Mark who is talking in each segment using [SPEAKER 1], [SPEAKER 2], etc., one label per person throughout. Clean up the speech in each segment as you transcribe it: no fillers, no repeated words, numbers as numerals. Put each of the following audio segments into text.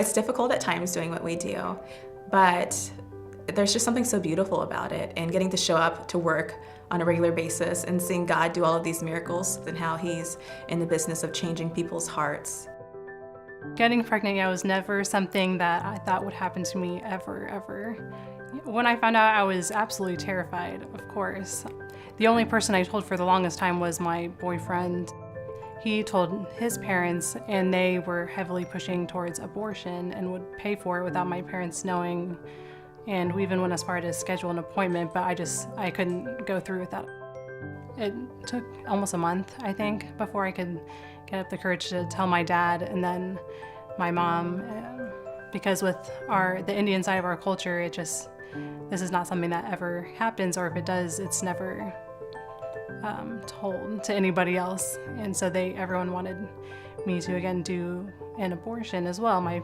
[SPEAKER 1] It's difficult at times doing what we do, but there's just something so beautiful about it, and getting to show up to work on a regular basis and seeing God do all of these miracles and how He's in the business of changing people's hearts.
[SPEAKER 2] Getting pregnant, was never something that I thought would happen to me ever. When I found out, I was absolutely terrified, of course. The only person I told for the longest time was my boyfriend. He told his parents, and they were heavily pushing towards abortion and would pay for it without my parents knowing. And we even went as far to schedule an appointment, but I couldn't go through with that. It took almost a month, I think, before I could get up the courage to tell my dad and then my mom, because with the Indian side of our culture, this is not something that ever happens, or if it does, it's never told to anybody else. And so everyone wanted me to, again, do an abortion as well. My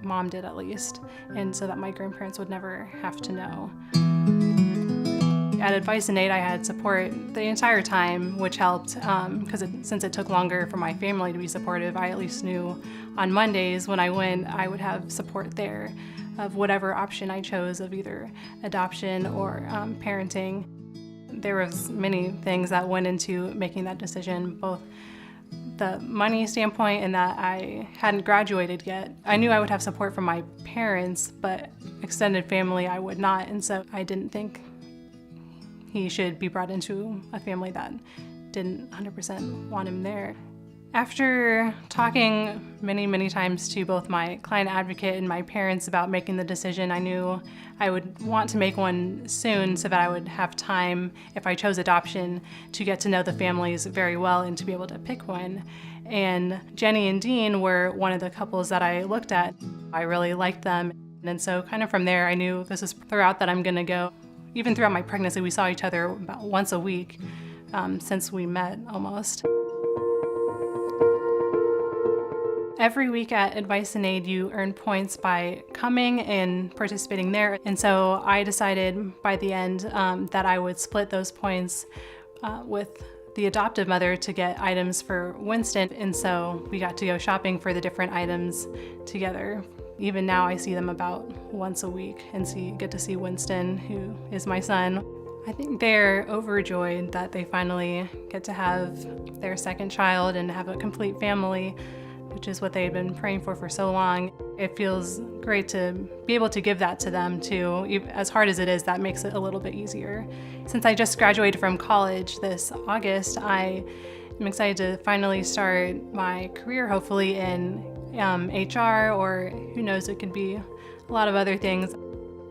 [SPEAKER 2] mom did, at least, and so that my grandparents would never have to know. At Advice and Aid, I had support the entire time, which helped because since it took longer for my family to be supportive, I at least knew on Mondays when I went, I would have support there of whatever option I chose, of either adoption or parenting. There was many things that went into making that decision, both the money standpoint and that I hadn't graduated yet. I knew I would have support from my parents, but extended family I would not, and so I didn't think he should be brought into a family that didn't 100% want him there. After talking many times to both my client advocate and my parents about making the decision, I knew I would want to make one soon so that I would have time, if I chose adoption, to get to know the families very well and to be able to pick one. And Jenny and Dean were one of the couples that I looked at. I really liked them. And so kind of from there, I knew this is the route that I'm gonna go. Even throughout my pregnancy, we saw each other about once a week since we met, almost. Every week at Advice and Aid, you earn points by coming and participating there. And so I decided by the end that I would split those points with the adoptive mother to get items for Winston. And so we got to go shopping for the different items together. Even now I see them about once a week and get to see Winston, who is my son. I think they're overjoyed that they finally get to have their second child and have a complete family, which is what they had been praying for so long. It feels great to be able to give that to them too. As hard as it is, that makes it a little bit easier. Since I just graduated from college this August, I am excited to finally start my career, hopefully in HR, or who knows, it could be a lot of other things.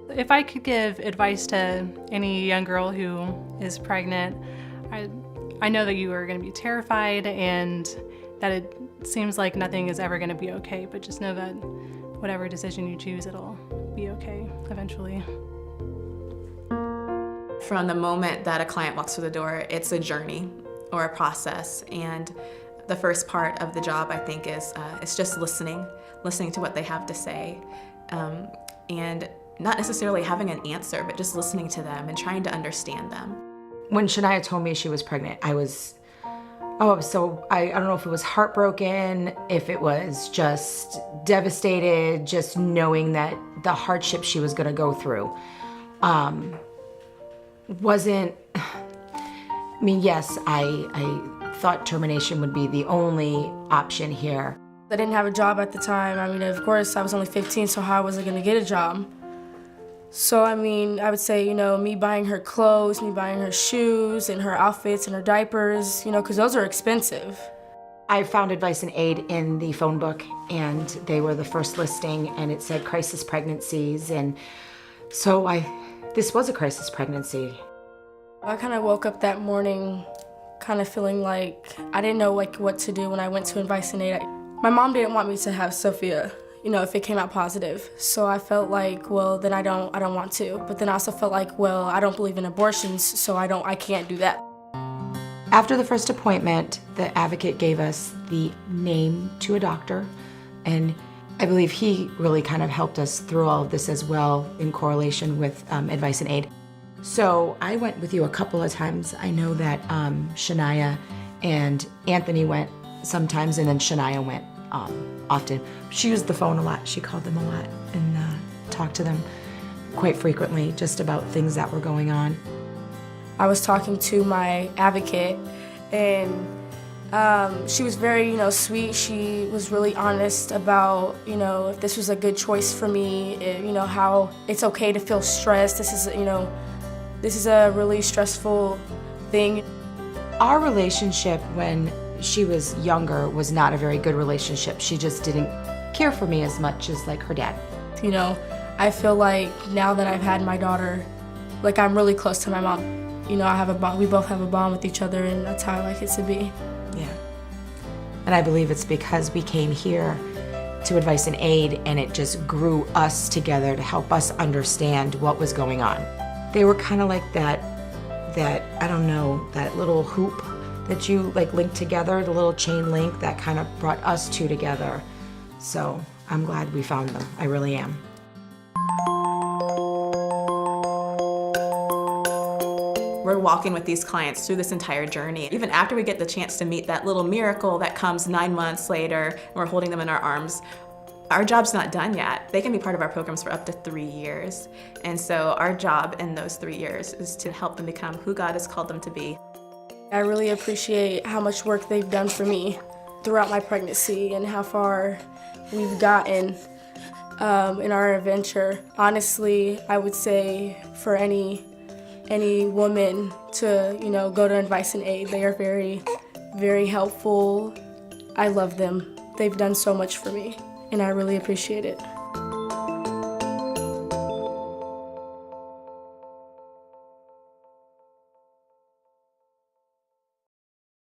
[SPEAKER 2] If I could give advice to any young girl who is pregnant, I know that you are going to be terrified and that it seems like nothing is ever going to be okay, but just know that whatever decision you choose, it'll be okay eventually.
[SPEAKER 1] From the moment that a client walks through the door, it's a journey or a process, and the first part of the job, I think, is just listening to what they have to say, and not necessarily having an answer, but just listening to them and trying to understand them.
[SPEAKER 3] When Shania told me she was pregnant, I don't know if it was heartbroken, if it was just devastated, just knowing that the hardship she was gonna go through yes, I thought termination would be the only option here.
[SPEAKER 4] I didn't have a job at the time. Of course, I was only 15, so how was I gonna get a job? So, I would say, me buying her clothes, me buying her shoes and her outfits and her diapers, because those are expensive.
[SPEAKER 3] I found Advice and Aid in the phone book, and they were the first listing, and it said crisis pregnancies, and so this was a crisis pregnancy.
[SPEAKER 4] I kind of woke up that morning kind of feeling like I didn't know what to do when I went to Advice and Aid. My mom didn't want me to have Sophia, if it came out positive. So I felt like, well, then I don't want to. But then I also felt like, well, I don't believe in abortions, so I can't do that.
[SPEAKER 3] After the first appointment, the advocate gave us the name to a doctor, and I believe he really kind of helped us through all of this as well in correlation with Advice and Aid. So I went with you a couple of times. I know that Shania and Anthony went sometimes, and then Shania went often. She used the phone a lot. She called them a lot and talked to them quite frequently just about things that were going on.
[SPEAKER 4] I was talking to my advocate, and she was very, sweet. She was really honest about, if this was a good choice for me, how it's okay to feel stressed. This is a really stressful thing.
[SPEAKER 3] Our relationship when she was younger was not a very good relationship. She just didn't care for me as much as like her dad.
[SPEAKER 4] I feel like now that I've had my daughter, like I'm really close to my mom. I have a bond. We both have a bond with each other, and that's how I like it to be.
[SPEAKER 3] Yeah. And I believe it's because we came here to Advice and Aid, and it just grew us together to help us understand what was going on. They were kind of like that I don't know, that little hoop that you like link together, the little chain link that kind of brought us two together. So I'm glad we found them. I really am.
[SPEAKER 1] We're walking with these clients through this entire journey. Even after we get the chance to meet that little miracle that comes 9 months later, and we're holding them in our arms, our job's not done yet. They can be part of our programs for up to 3 years. And so our job in those 3 years is to help them become who God has called them to be.
[SPEAKER 4] I really appreciate how much work they've done for me throughout my pregnancy and how far we've gotten in our adventure. Honestly, I would say for any woman to, go to Advice and Aid, they are very, very helpful. I love them. They've done so much for me, and I really appreciate it.